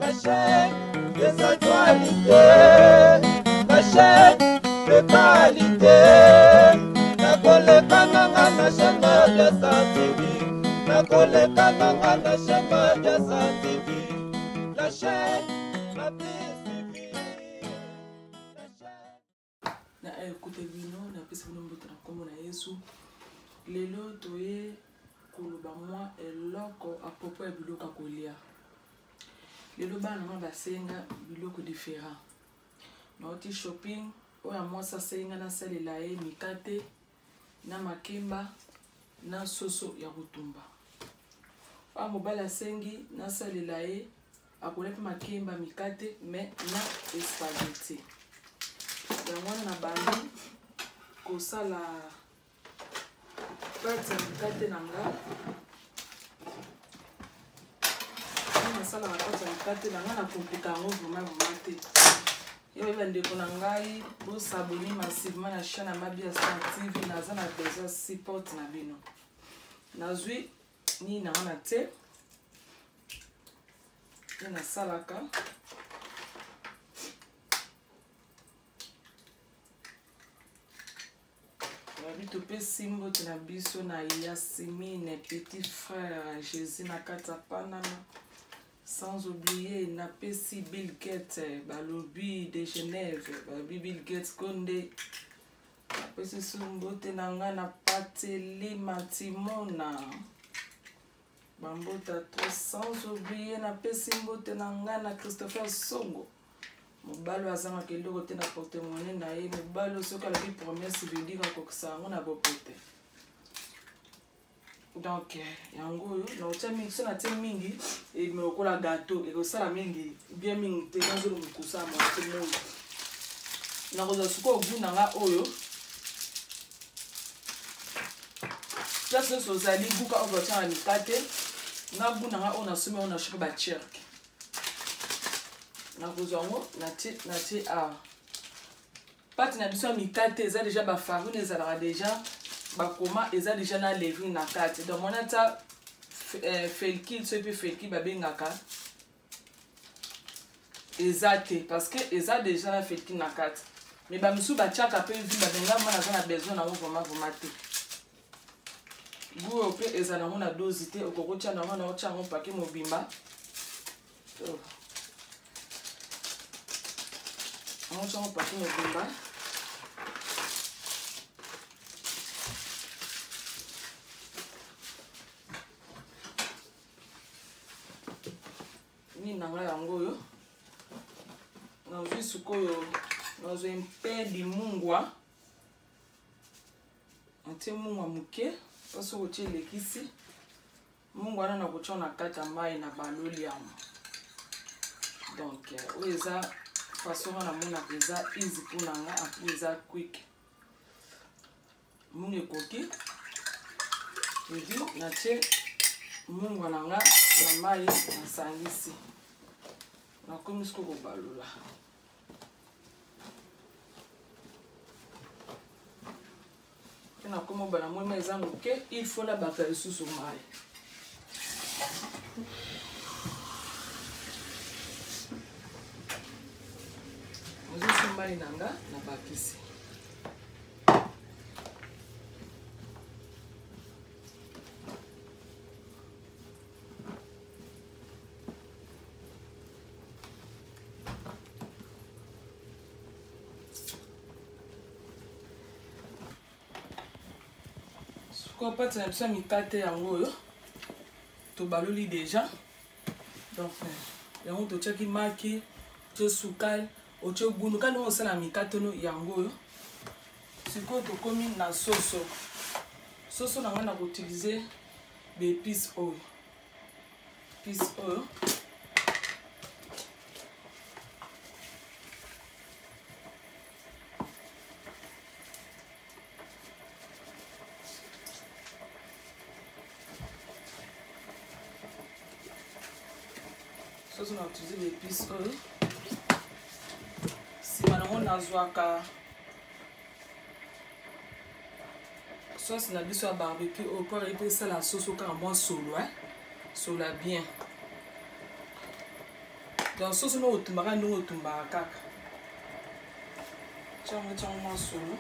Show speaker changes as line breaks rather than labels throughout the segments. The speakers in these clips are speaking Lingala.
La chaîne des actualités, la chaîne de qualité. Nakoleka nanga na shamba ya Santivi, nakoleka nanga na shamba ya Santivi. La chaîne la plus suivie. La chaîne.
Na écoute bino na pesa bino mbote na kombo na Yesu. Lelo toye koloba mwa eloko apopo ya biloko kolia. Lelo bana nga basenga biloko différent. Na oti shopping oya mwasa senga na salela ye mikate na makemba na soso ya kutumba. Wa mobala sengi na salela ye akolepa makemba mikate me na spaghetti. Yango na bandi kosala pâte mikate nanga. Sala pâte mikate nanga na komplika ngo vraiment te. Yo ndeko na ngai bo s'abonner massivement na chaîne Mabia Star TV naza na besoin support na bino. Nazwi ni na na te. Na salaka. Rabito pe simbo na biso na Yasmine petit frère Jésus na kata Panama. Sans oublier na pesi Bill Gates balobi de Genève Bill Gates Konde pesi sumbote nanga na pateli matimona bambota to sans oublier na pesi mbote nanga na Christopher Songo mobalo azanga keloko te na porte-monnaie na ye mobalo soka la vie promesse veut dire ko na bopote. Donc, yango yo na otia mingi so na tie mingi e me okola gâteau e ko sala mingi bien mingi te na zo mukusa mo te mo na ko suko ogu na nga oyo just so zali buka over time mikate na bu na nga ona sume ona shika ba cherk na ko zongo na ti a pati na biso mikate za déjà ba farine za la déjà bakoma eza déjà na levi na kati donc on ata felki so pe felki babengaka ezate parce que eza déjà na felki na kati mais ba misu ba chaka pe vi babenga mana za besoin na vraiment te goût pe eza na mona dose te okokotia na mona ocha ngo paquet mobimba on ocha ngo paquet mobimba. Ni nanga yango yo na visukoyo na zo mpe di mungwa ante mungwa muke paso kotie lekisi mungwa na kochona kata mai na baloli yango donc oza façon na mona eza easy pour nanga après eza quick munge koki evi na tie mungwa nanga na mai na sangisi na komi sko ko balula na komo bana mwema eza moke il faut la baka lisusu mai ozo mai nanga na bakisi ko pati na biso mikate yango yo to baloli déjà donc yango to cheki maki to sukali o to gundu kana o sala mikate no yango yo siko to komi na soso na ngana ko utiliser be épices oil on a utilisé l'épice oil. Si on a zwaka sauce na biso barbecue au pour épicer la sauce au carbone solo solo bien donc sauce no otumbaka ndenge otumbaka kaka tiango mwa solo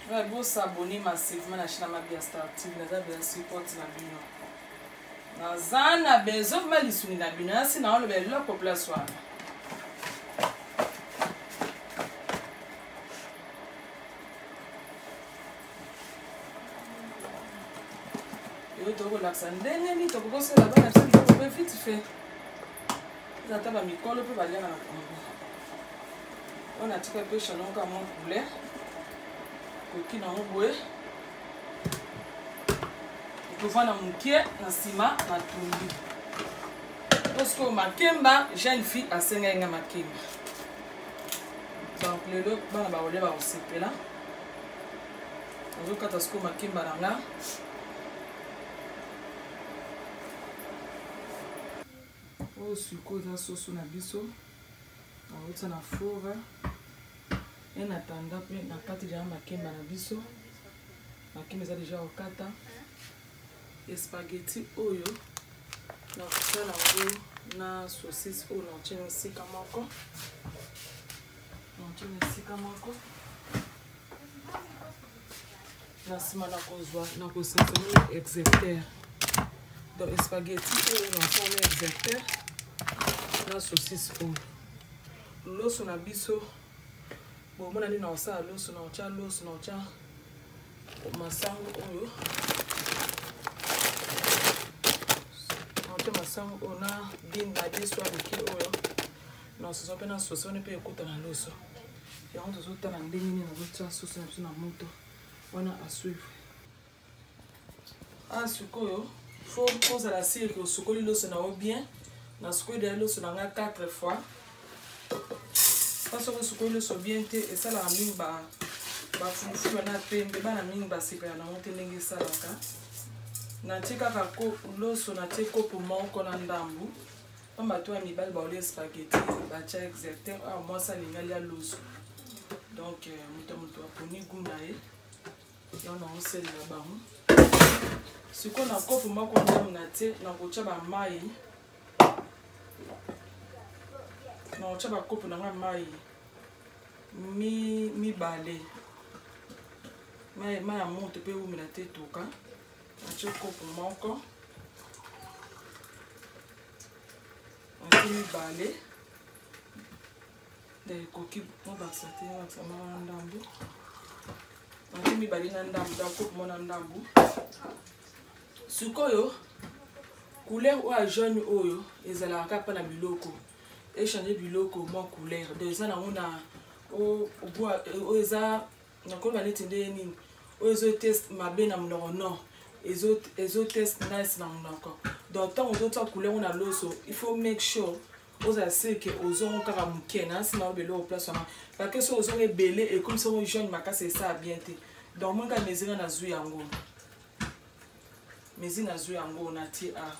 Vous s'abonnez massivement à la chaîne Mabia Star TV. Vous avez support na bino. Nazana besoin de lisuni na bino. Si na le bel pour place soir. Yo to ko laksa ndenge ni to ko se la bana tsi ko be vite fait. Za taba mikolo pe balia na kongo. On a tika pe chanon ka mon poulet. Koki na ngwe. Tovana mukie na sima na tumbi. Parce que makemba, jeune fille a senga makemba. Donc le lot bana ba ole ba osepela. Ozo kata sko makemba nanga. O suko za soso na biso. On na four. En attendant na kati déjà makemba na biso. Makemba za déjà okata. Spaghetti oyo na kusala ngo na saucisse oyo na chini sika moko na sima na kozwa na kosensana exerter donc spaghetti oyo na forme exerter na saucisse oyo loso na biso bon mona ni na osala loso na ocha masango oyo masango ona bin na deso avec oyo non ce sont pas na sauce on peut écouter na loso et on doit tout na ndenge ni na botia sauce na moto on a à suivre sukoyo faut poser la cire que sukoli loso na bien na sukoli de loso na 4 fois parce que sukoli loso bien te et ça la mingi ba fufu na pembe ba na mingi ba sika na monte ndenge salaka na tika kako loso na teko pour moko na ndambu pamba to mibali ba ole spaghetti ba cha exerter a moi ça lingali ya loso donc muto aponi gunae et on a aussi la bamu siko na kopo moko ndambu na te na kocha ba mai na kocha ba kopo na mai mi balé mai ya moto pe umi na te toka un copo moko un balé des coquilles on va sortir ça m'a ndambu un mi balé na ndambu da copo mona ndambu sukoyo couleur ou jaune oyo ezala ka pa na biloko échanger biloko mo couleur de ça na ona o bois o eza na ko ba netinde nini o ezo test mabe na mnono non les autres tests nice na munako donc tant aux autres couleurs on a l'osso il faut make sure aux assez que aux on kara mukena si na obelo place parce que so aux on est belé et comme ça on jeune maka c'est ça bien té donc moi ka mesina na zu yango mesina na zu yango na ti a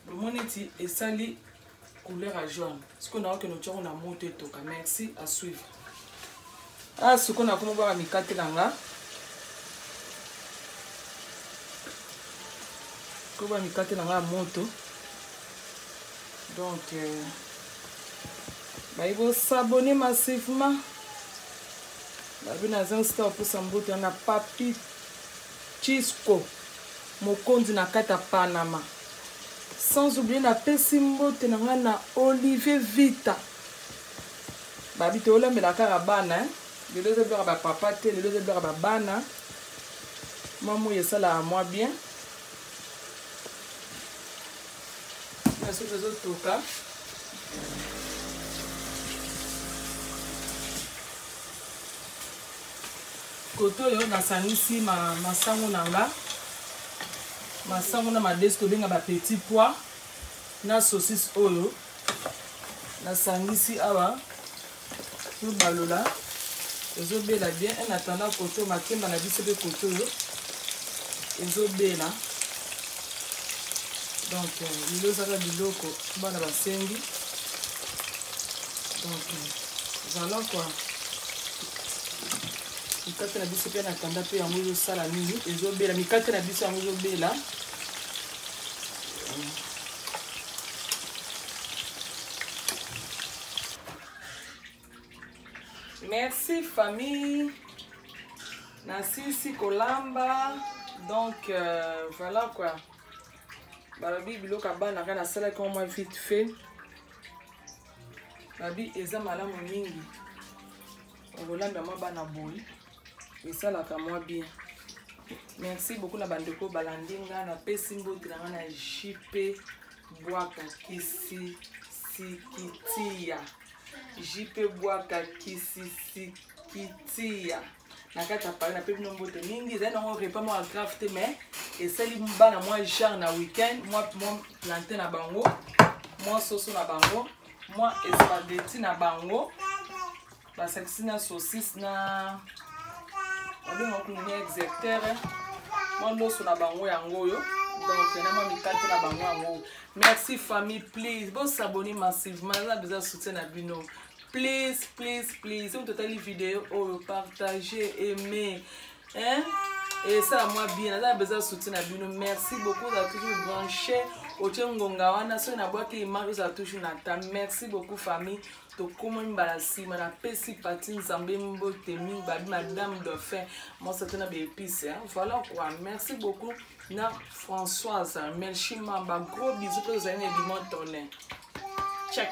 le moneti et sali couleur à jaune. Ce qu'on a que nous avons a monté tout. Merci à suivre. Ce qu'on a comme voir à mikate langa. Comme mikate langa moto. Donc il faut s'abonner massivement. La bien à un stop pour s'embouter on a papi Chisco mokonzi na kata Panama. Sans oublier la Pessimbo tenanga Olivier Vita. Babi te ola me la carabana, le deux de ba papa te le deux de ba bana. Maman y ça là à moi bien. Merci les autres cas. Koto yo na sanisi ma sango nanga. Masango na madesto benga ba petit pois na saucisse oyo na sangisi awa to balola ezo bela bien en attendant koto makemba na biso be koto yo ezo bela donc lilo saka biloko bana basengi donc Voilà quoi. Mikate na biso pe na kanda pe yango ezosala nini ezobela mikate na biso yango ezobela. Merci famille. Nasisi kolamba. Donc voilà quoi. Balobi biloko bana kana sala comme moi vite fait. Babi eza malamu mingi. Olamba moi bana boy. Et ça la moi bien. Merci beaucoup la bandeko balandinga na pesi mbote na na JP Bwaka Kisi Sikitia. JP Bwaka Kisi Sikitia. Na kata parler na pe mbote mingi za na on repas moi craft mais et celle bana moi genre na week-end moi planter na bango moi soso na bango moi spaghetti na bango ba sexy na saucisse na on a exécuteur moi loso na bango yango yo donc na moi mikate na bango yango. Merci famille, please bon s'abonner massivement ça besoin soutien na bino. Please, please, please. On total vidéo, partager, aimer, hein? Et ça moi bien. On a besoin de soutien à Bino. Merci beaucoup d'avoir toujours branché. Au Tchengonga, on a son abois qui marche à toujours Nata. Merci beaucoup famille. To comment balasi, ma pesi patine zambe mbo temi babi madame dauphin. Moi ça tena be épice. Voilà quoi. Merci beaucoup. Na Françoise, merci ma gros bisous pour les amis du monde tourné. Check.